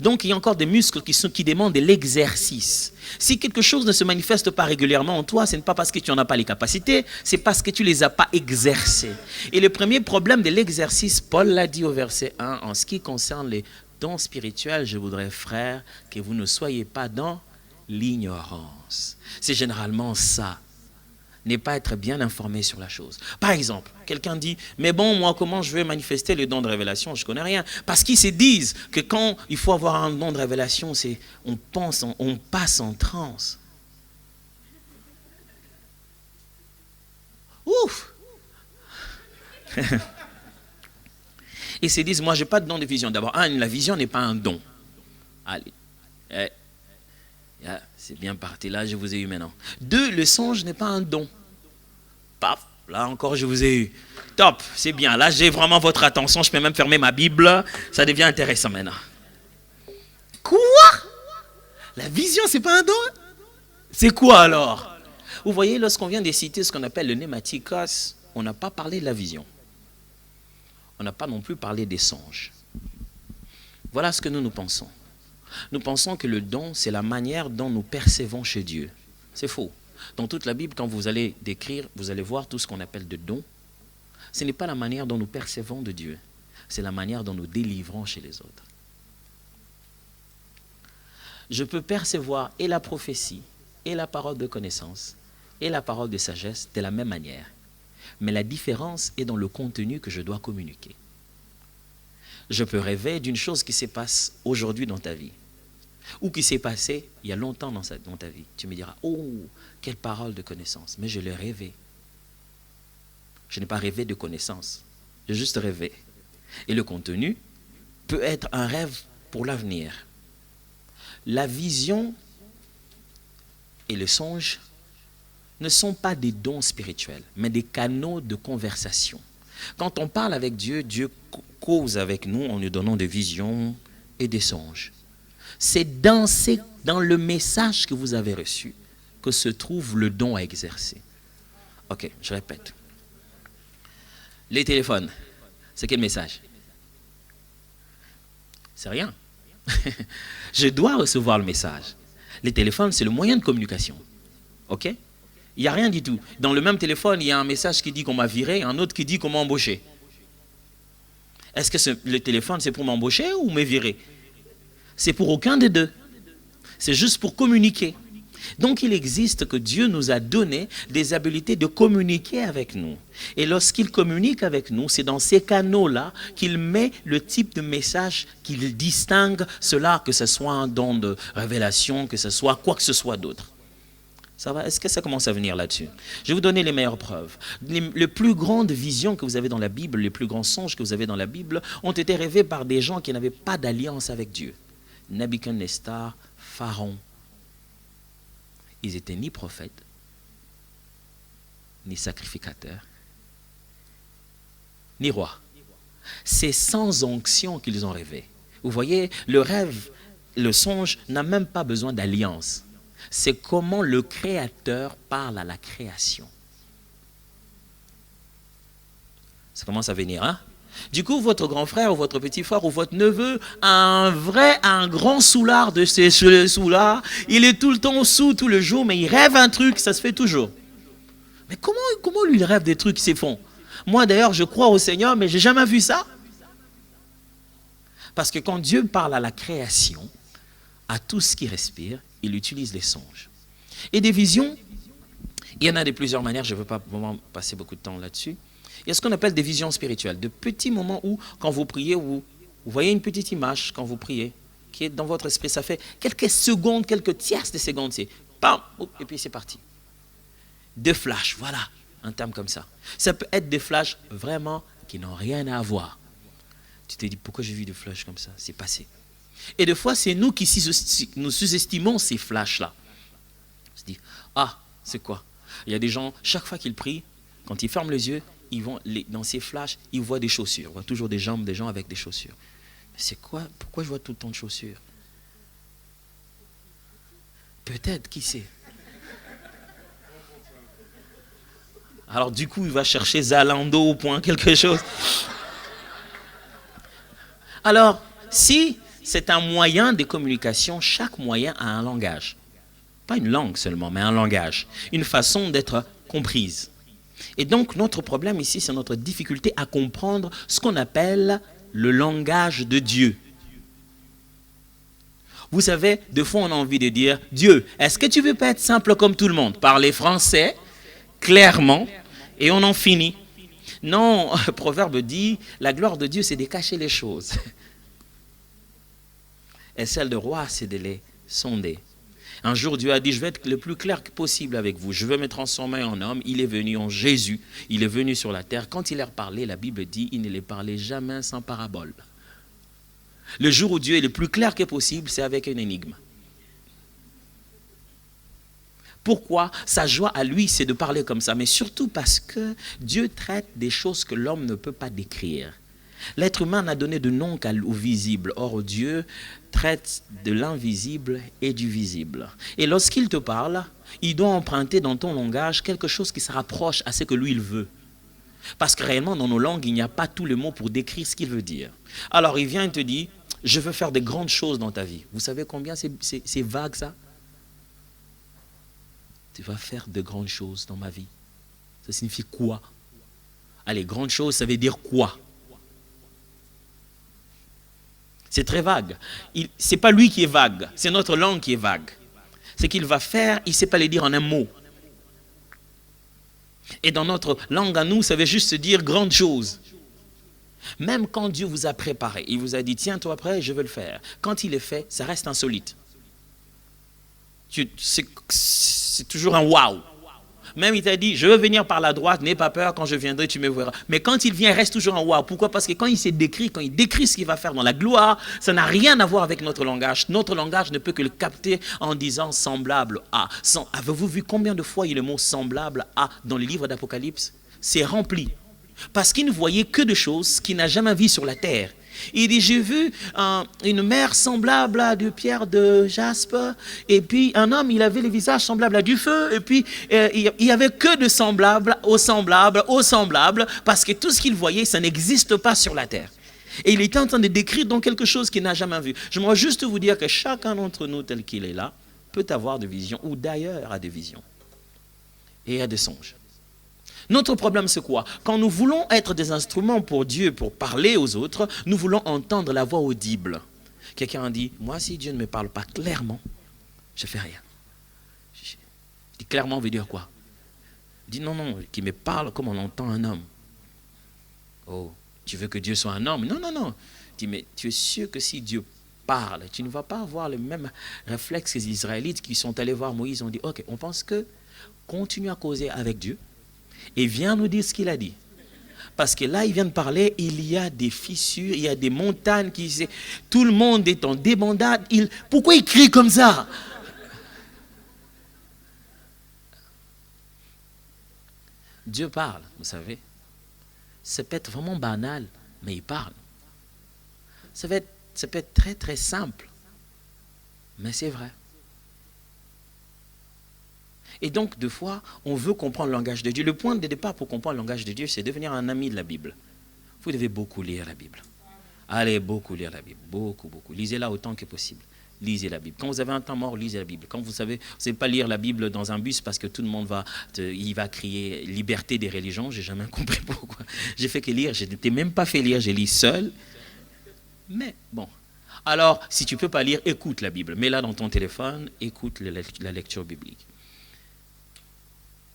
Donc, il y a encore des muscles qui demandent de l'exercice. Si quelque chose ne se manifeste pas régulièrement en toi, ce n'est pas parce que tu n'en as pas les capacités, c'est parce que tu ne les as pas exercées. Et le premier problème de l'exercice, Paul l'a dit au verset 1, en ce qui concerne les dons spirituels, je voudrais, frères, que vous ne soyez pas dans l'ignorance. C'est généralement ça. N'est pas être bien informé sur la chose. Par exemple, quelqu'un dit, mais bon, moi, comment je vais manifester le don de révélation? Je ne connais rien. Parce qu'ils se disent que quand il faut avoir un don de révélation, c'est on passe en transe. Ouf! Ils se disent, moi, je n'ai pas de don de vision. D'abord, la vision n'est pas un don. Allez. C'est bien parti, là, je vous ai eu maintenant. 2, le songe n'est pas un don. Paf, Là encore, je vous ai eu. Top, c'est bien. Là, j'ai vraiment votre attention. Je peux même fermer ma Bible. Ça devient intéressant maintenant. Quoi? La vision, c'est pas un don? C'est quoi alors? Vous voyez, lorsqu'on vient de citer ce qu'on appelle le nématikos, on n'a pas parlé de la vision. On n'a pas non plus parlé des songes. Voilà ce que nous pensons. Nous pensons que le don, c'est la manière dont nous percevons chez Dieu. C'est faux. Dans toute la Bible, quand vous allez décrire, vous allez voir tout ce qu'on appelle de don. Ce n'est pas la manière dont nous percevons de Dieu. C'est la manière dont nous délivrons chez les autres. Je peux percevoir et la prophétie, et la parole de connaissance, et la parole de sagesse de la même manière. Mais la différence est dans le contenu que je dois communiquer. Je peux rêver d'une chose qui se passe aujourd'hui dans ta vie, ou qui s'est passée il y a longtemps dans ta vie. Tu me diras, oh, quelle parole de connaissance, mais je l'ai rêvé. Je n'ai pas rêvé de connaissance, j'ai juste rêvé. Et le contenu peut être un rêve pour l'avenir. La vision et le songe ne sont pas des dons spirituels, mais des canaux de conversation. Quand on parle avec Dieu, Dieu cause avec nous en nous donnant des visions et des songes. C'est dans le message que vous avez reçu que se trouve le don à exercer. Ok, je répète. Les téléphones, c'est quel message? C'est rien. Je dois recevoir le message. Les téléphones, c'est le moyen de communication. Ok? Il n'y a rien du tout. Dans le même téléphone, il y a un message qui dit qu'on m'a viré, un autre qui dit qu'on m'a embauché. Est-ce que le téléphone, c'est pour m'embaucher ou me virer? C'est pour aucun des deux. C'est juste pour communiquer. Donc, il existe que Dieu nous a donné des habiletés de communiquer avec nous. Et lorsqu'il communique avec nous, c'est dans ces canaux-là qu'il met le type de message qu'il distingue cela, que ce soit un don de révélation, que ce soit quoi que ce soit d'autre. Ça va? Est-ce que ça commence à venir là-dessus? Je vais vous donner les meilleures preuves. Les plus grandes visions que vous avez dans la Bible, les plus grands songes que vous avez dans la Bible, ont été rêvés par des gens qui n'avaient pas d'alliance avec Dieu. Nebuchadnezzar, Pharaon. Ils n'étaient ni prophètes, ni sacrificateurs, ni rois. C'est sans onction qu'ils ont rêvé. Vous voyez, le rêve, le songe n'a même pas besoin d'alliance. C'est comment le Créateur parle à la création. Ça commence à venir, hein? Du coup, votre grand frère ou votre petit frère ou votre neveu a un grand soulard de ces soulards. Il est tout le temps sous tout le jour, mais il rêve un truc, ça se fait toujours. Mais comment lui il rêve des trucs qui se font? Moi d'ailleurs, je crois au Seigneur, mais j'ai jamais vu ça. Parce que quand Dieu parle à la création, à tout ce qui respire, il utilise les songes. Et des visions, il y en a de plusieurs manières, je ne veux pas vraiment passer beaucoup de temps là-dessus. Il y a ce qu'on appelle des visions spirituelles, de petits moments où, quand vous priez, vous voyez une petite image quand vous priez, qui est dans votre esprit. Ça fait quelques secondes, quelques tierces de secondes, c'est pam, et puis c'est parti. Des flashs, voilà, un terme comme ça. Ça peut être des flashs vraiment qui n'ont rien à voir. Tu te dis, pourquoi j'ai vu des flashs comme ça? C'est passé. Et des fois, c'est nous qui nous sous-estimons ces flashs-là. On se dit, ah, c'est quoi? Il y a des gens, chaque fois qu'ils prient, quand ils ferment les yeux, ils vont dans ces flashs, ils voient des chaussures. Ils voient toujours des jambes, des gens avec des chaussures. Mais c'est quoi? Pourquoi je vois tout le temps de chaussures? Peut-être, qui sait? Alors du coup, il va chercher Zalando ou point quelque chose. Alors, si c'est un moyen de communication, chaque moyen a un langage. Pas une langue seulement, mais un langage. Une façon d'être comprise. Et donc, notre problème ici, c'est notre difficulté à comprendre ce qu'on appelle le langage de Dieu. Vous savez, des fois, on a envie de dire, Dieu, est-ce que tu veux pas être simple comme tout le monde? Parler français, clairement, et on en finit. Non, le proverbe dit, la gloire de Dieu, c'est de cacher les choses. Et celle de roi, c'est de les sonder. Un jour, Dieu a dit, je vais être le plus clair possible avec vous. Je vais me transformer en homme. Il est venu en Jésus. Il est venu sur la terre. Quand il leur parlait, la Bible dit, il ne les parlait jamais sans parabole. Le jour où Dieu est le plus clair que possible, c'est avec une énigme. Pourquoi? Sa joie à lui, c'est de parler comme ça, mais surtout parce que Dieu traite des choses que l'homme ne peut pas décrire. L'être humain n'a donné de nom qu'au visible. Or, Dieu traite de l'invisible et du visible. Et lorsqu'il te parle, il doit emprunter dans ton langage quelque chose qui se rapproche à ce que lui, il veut. Parce que réellement, dans nos langues, il n'y a pas tous les mots pour décrire ce qu'il veut dire. Alors, il vient et te dit, je veux faire de grandes choses dans ta vie. Vous savez combien c'est vague, ça? Tu vas faire de grandes choses dans ma vie. Ça signifie quoi? Allez, grandes choses, ça veut dire quoi? C'est très vague. Ce n'est pas lui qui est vague, c'est notre langue qui est vague. Ce qu'il va faire, il ne sait pas le dire en un mot. Et dans notre langue à nous, ça veut juste dire grande chose. Même quand Dieu vous a préparé, il vous a dit, tiens, toi prêt, je veux le faire. Quand il est fait, ça reste insolite. C'est toujours un waouh. Même il t'a dit, je veux venir par la droite, n'aie pas peur, quand je viendrai, tu me verras. Mais quand il vient, il reste toujours un waouh. Pourquoi? Parce que quand il décrit ce qu'il va faire dans la gloire, ça n'a rien à voir avec notre langage. Notre langage ne peut que le capter en disant semblable à. Avez-vous vu combien de fois il y a le mot semblable à dans le livre d'Apocalypse? C'est rempli. Parce qu'il ne voyait que de choses qu'il n'a jamais vues sur la terre. Il dit, j'ai vu une mer semblable à de pierre de jaspe, et puis un homme, il avait le visage semblable à du feu, et puis il n'y avait que de semblable au semblable, parce que tout ce qu'il voyait, ça n'existe pas sur la terre. Et il était en train de décrire donc quelque chose qu'il n'a jamais vu. J'aimerais juste vous dire que chacun d'entre nous, tel qu'il est là, peut avoir des visions, ou d'ailleurs a des visions, et a des songes. Notre problème, c'est quoi? Quand nous voulons être des instruments pour Dieu, pour parler aux autres, nous voulons entendre la voix audible. Quelqu'un a dit, moi, si Dieu ne me parle pas clairement, je ne fais rien. Je dis clairement veut dire quoi? Il dit, non, qu'il me parle comme on entend un homme. Oh, tu veux que Dieu soit un homme? Non. Il dit, mais tu es sûr que si Dieu parle, tu ne vas pas avoir le même réflexe que les Israélites qui sont allés voir Moïse, ont dit, ok, on pense que continue à causer avec Dieu, et viens nous dire ce qu'il a dit. Parce que là, il vient de parler, il y a des fissures, il y a des montagnes, tout le monde est en débandade. Pourquoi il crie comme ça? Dieu parle, vous savez. Ça peut être vraiment banal, mais il parle. Ça peut être très très simple, mais c'est vrai. Et donc, deux fois, on veut comprendre le langage de Dieu. Le point de départ pour comprendre le langage de Dieu, c'est devenir un ami de la Bible. Vous devez beaucoup lire la Bible. Allez, beaucoup lire la Bible. Beaucoup. Lisez-la autant que possible. Lisez la Bible. Quand vous avez un temps mort, lisez la Bible. Quand vous savez pas lire la Bible dans un bus parce que tout le monde va crier liberté des religions. J'ai jamais compris pourquoi. J'ai fait que lire. Je n'étais même pas fait lire. J'ai lu seul. Mais bon. Alors, si tu ne peux pas lire, écoute la Bible. Mets-la dans ton téléphone. Écoute la lecture biblique.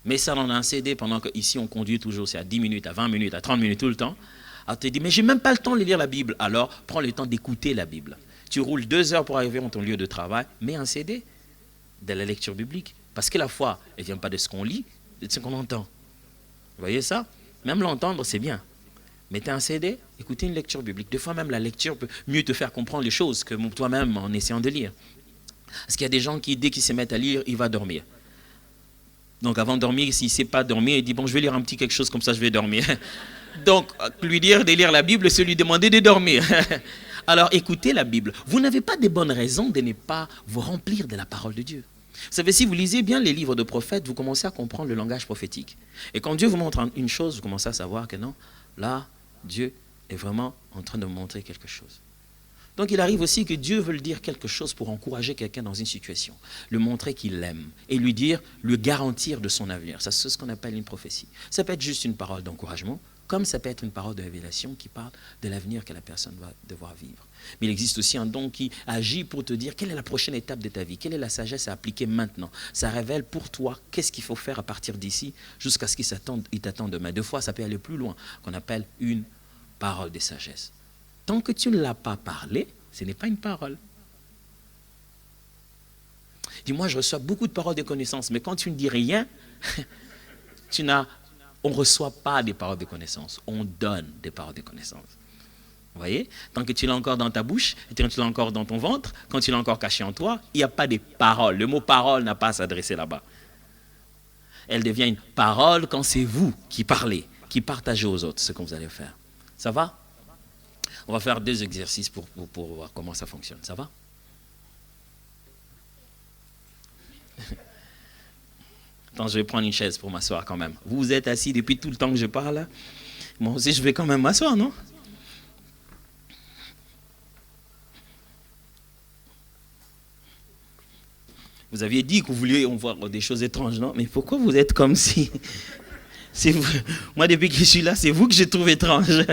Mais ça, on a un CD pendant qu'ici, on conduit toujours, c'est à 10 minutes, à 20 minutes, à 30 minutes tout le temps. Alors, tu te dis, mais je n'ai même pas le temps de lire la Bible. Alors, prends le temps d'écouter la Bible. Tu roules 2 heures pour arriver à ton lieu de travail, mets un CD de la lecture biblique. Parce que la foi, elle ne vient pas de ce qu'on lit, mais de ce qu'on entend. Vous voyez ça? Même l'entendre, c'est bien. Mettez un CD, écoutez une lecture biblique. Des fois, même la lecture peut mieux te faire comprendre les choses que toi-même en essayant de lire. Parce qu'il y a des gens qui, dès qu'ils se mettent à lire, ils vont dormir. Donc avant de dormir, s'il ne sait pas dormir, il dit, bon, je vais lire un petit quelque chose, comme ça je vais dormir. Donc, lui dire de lire la Bible, c'est lui demander de dormir. Alors, écoutez la Bible. Vous n'avez pas de bonnes raisons de ne pas vous remplir de la parole de Dieu. Vous savez, si vous lisez bien les livres de prophètes, vous commencez à comprendre le langage prophétique. Et quand Dieu vous montre une chose, vous commencez à savoir que non, là, Dieu est vraiment en train de vous montrer quelque chose. Donc il arrive aussi que Dieu veut dire quelque chose pour encourager quelqu'un dans une situation, le montrer qu'il l'aime et lui garantir de son avenir. Ça, c'est ce qu'on appelle une prophétie. Ça peut être juste une parole d'encouragement, comme ça peut être une parole de révélation qui parle de l'avenir que la personne va devoir vivre. Mais il existe aussi un don qui agit pour te dire quelle est la prochaine étape de ta vie, quelle est la sagesse à appliquer maintenant. Ça révèle pour toi qu'est-ce qu'il faut faire à partir d'ici jusqu'à ce qu'il t'attend demain. Des fois, ça peut aller plus loin, qu'on appelle une parole de sagesse. Tant que tu ne l'as pas parlé, ce n'est pas une parole. Dis-moi, je reçois beaucoup de paroles de connaissance, mais quand tu ne dis rien, on ne reçoit pas des paroles de connaissance, on donne des paroles de connaissance. Vous voyez? Tant que tu l'as encore dans ta bouche, tant que tu l'as encore dans ton ventre, quand tu l'as encore caché en toi, il n'y a pas de paroles. Le mot parole n'a pas à s'adresser là-bas. Elle devient une parole quand c'est vous qui parlez, qui partagez aux autres ce que vous allez faire. Ça va? On va faire 2 exercices pour voir comment ça fonctionne. Ça va? Attends, je vais prendre une chaise pour m'asseoir quand même. Vous êtes assis depuis tout le temps que je parle. Moi aussi, je vais quand même m'asseoir, non? Vous aviez dit que vous vouliez voir des choses étranges, non? Mais pourquoi vous êtes comme si... Vous... Moi, depuis que je suis là, c'est vous que je trouve étrange.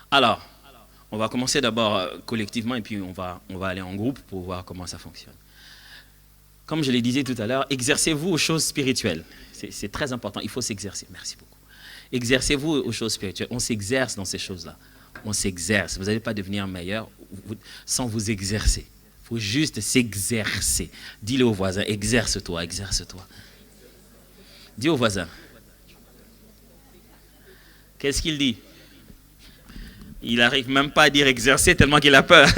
Alors, on va commencer d'abord collectivement et puis on va aller en groupe pour voir comment ça fonctionne. Comme je le disais tout à l'heure, exercez-vous aux choses spirituelles. C'est très important, il faut s'exercer. Merci beaucoup. Exercez-vous aux choses spirituelles. On s'exerce dans ces choses-là. On s'exerce. Vous n'allez pas devenir meilleur sans vous exercer. Il faut juste s'exercer. Dis-le au voisin, exerce-toi, exerce-toi. Dis au voisin. Qu'est-ce qu'il dit? Il n'arrive même pas à dire exercer tellement qu'il a peur.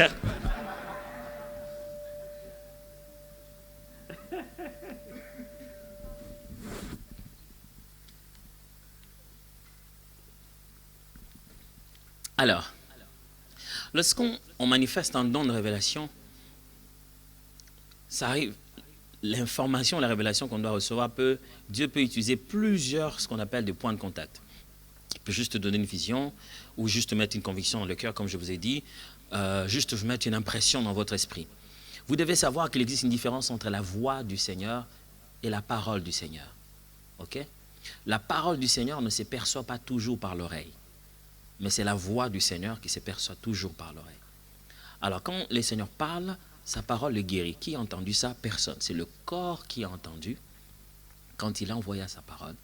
Alors, lorsqu'on manifeste un don de révélation, ça arrive, l'information, la révélation qu'on doit recevoir, Dieu peut utiliser plusieurs, ce qu'on appelle des points de contact. Il peut juste te donner une vision, ou juste te mettre une conviction dans le cœur, comme je vous ai dit, juste vous mettre une impression dans votre esprit. Vous devez savoir qu'il existe une différence entre la voix du Seigneur et la parole du Seigneur. Ok? La parole du Seigneur ne se perçoit pas toujours par l'oreille. Mais c'est la voix du Seigneur qui se perçoit toujours par l'oreille. Alors quand le Seigneur parle, sa parole le guérit. Qui a entendu ça? Personne. C'est le corps qui a entendu quand il a envoyé sa parole.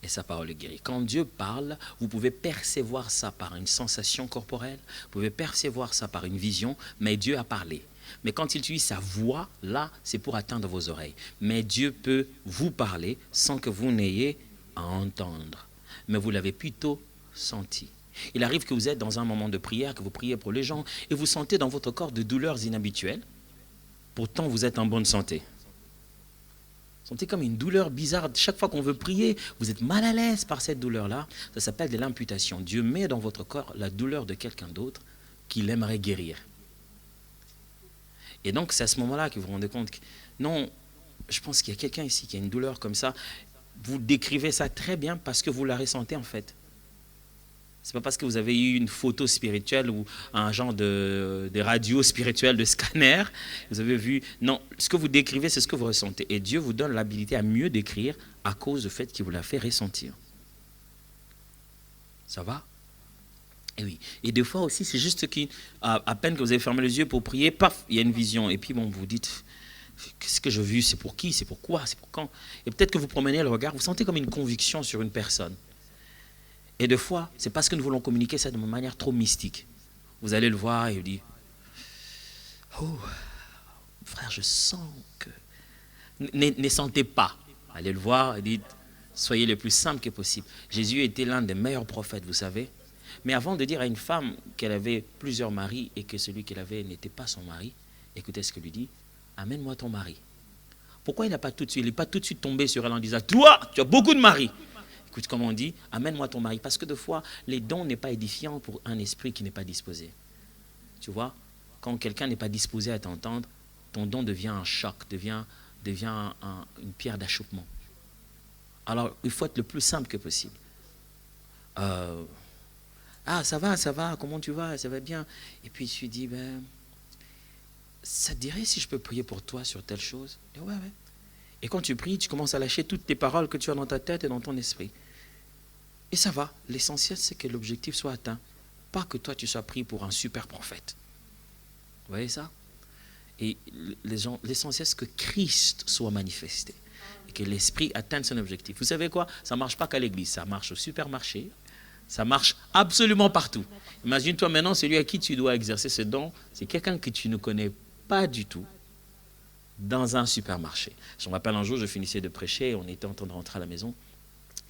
Et sa parole le guérit. Quand Dieu parle, vous pouvez percevoir ça par une sensation corporelle, vous pouvez percevoir ça par une vision, mais Dieu a parlé. Mais quand il utilise sa voix, là, c'est pour atteindre vos oreilles. Mais Dieu peut vous parler sans que vous n'ayez à entendre. Mais vous l'avez plutôt senti. Il arrive que vous êtes dans un moment de prière, que vous priez pour les gens, et vous sentez dans votre corps de douleurs inhabituelles. Pourtant, vous êtes en bonne santé. Vous sentez comme une douleur bizarre. Chaque fois qu'on veut prier, vous êtes mal à l'aise par cette douleur-là. Ça s'appelle de l'imputation. Dieu met dans votre corps la douleur de quelqu'un d'autre qu'il aimerait guérir. Et donc, c'est à ce moment-là que vous vous rendez compte que, non, je pense qu'il y a quelqu'un ici qui a une douleur comme ça. Vous décrivez ça très bien parce que vous la ressentez en fait. Ce n'est pas parce que vous avez eu une photo spirituelle ou un genre de radio spirituelle, de scanner. Vous avez vu. Non, ce que vous décrivez, c'est ce que vous ressentez. Et Dieu vous donne l'habilité à mieux décrire à cause du fait qu'il vous l'a fait ressentir. Ça va? Et oui. Et des fois aussi, c'est juste qu'à peine que vous avez fermé les yeux pour prier, paf, il y a une vision. Et puis bon, vous dites, qu'est-ce que j'ai vu? C'est pour qui? C'est pourquoi? C'est pour quand? Et peut-être que vous promenez le regard, vous sentez comme une conviction sur une personne. Et des fois, c'est parce que nous voulons communiquer ça de manière trop mystique. Vous allez le voir et vous dites, oh, frère, je sens que... Ne sentez pas. Allez le voir et dites, soyez le plus simple que possible. Jésus était l'un des meilleurs prophètes, vous savez. Mais avant de dire à une femme qu'elle avait plusieurs maris et que celui qu'elle avait n'était pas son mari, écoutez ce qu'il lui dit, amène-moi ton mari. Pourquoi il n'est pas tout de suite tombé sur elle en disant, toi, tu as beaucoup de maris. Écoute, comme on dit, amène-moi ton mari. Parce que des fois, les dons n'est pas édifiant pour un esprit qui n'est pas disposé. Tu vois, quand quelqu'un n'est pas disposé à t'entendre, ton don devient un choc, devient une pierre d'achoppement. Alors, il faut être le plus simple que possible. Ah, ça va, comment tu vas? Ça va bien. Et puis, je lui dis, ça te dirait si je peux prier pour toi sur telle chose? Et ouais. Et quand tu pries, tu commences à lâcher toutes tes paroles que tu as dans ta tête et dans ton esprit. Et ça va. L'essentiel, c'est que l'objectif soit atteint. Pas que toi, tu sois pris pour un super prophète. Vous voyez ça? Et l'essentiel, c'est que Christ soit manifesté. Et que l'esprit atteigne son objectif. Vous savez quoi? Ça ne marche pas qu'à l'église. Ça marche au supermarché. Ça marche absolument partout. Imagine-toi maintenant, celui à qui tu dois exercer ce don, c'est quelqu'un que tu ne connais pas du tout dans un supermarché. Je me rappelle un jour, je finissais de prêcher, on était en train de rentrer à la maison,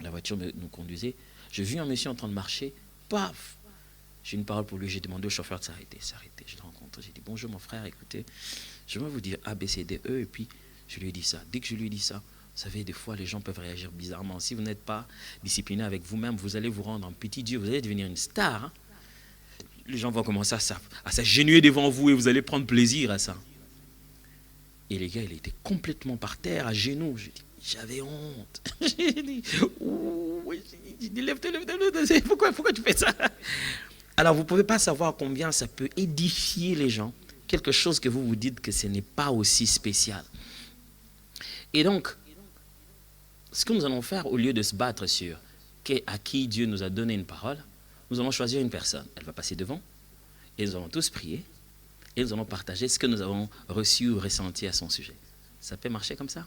la voiture nous conduisait. J'ai vu un monsieur en train de marcher, paf, J'ai une parole pour lui, j'ai demandé au chauffeur de s'arrêter. Je l'ai rencontré, j'ai dit bonjour mon frère, écoutez, je vais vous dire A, B, C, D, E, et puis je lui ai dit ça. Dès que je lui ai dit ça, vous savez, des fois les gens peuvent réagir bizarrement. Si vous n'êtes pas discipliné avec vous-même, vous allez vous rendre un petit Dieu, vous allez devenir une star. Hein. Les gens vont commencer à s'agenouiller devant vous et vous allez prendre plaisir à ça. Et les gars, il était complètement par terre, à genoux. J'avais honte. J'ai dit, lève-toi. Pourquoi tu fais ça? Alors, vous ne pouvez pas savoir combien ça peut édifier les gens. Quelque chose que vous vous dites que ce n'est pas aussi spécial. Et donc, ce que nous allons faire, au lieu de se battre sur à qui Dieu nous a donné une parole, nous allons choisir une personne. Elle va passer devant et nous allons tous prier et nous allons partager ce que nous avons reçu ou ressenti à son sujet. Ça peut marcher comme ça?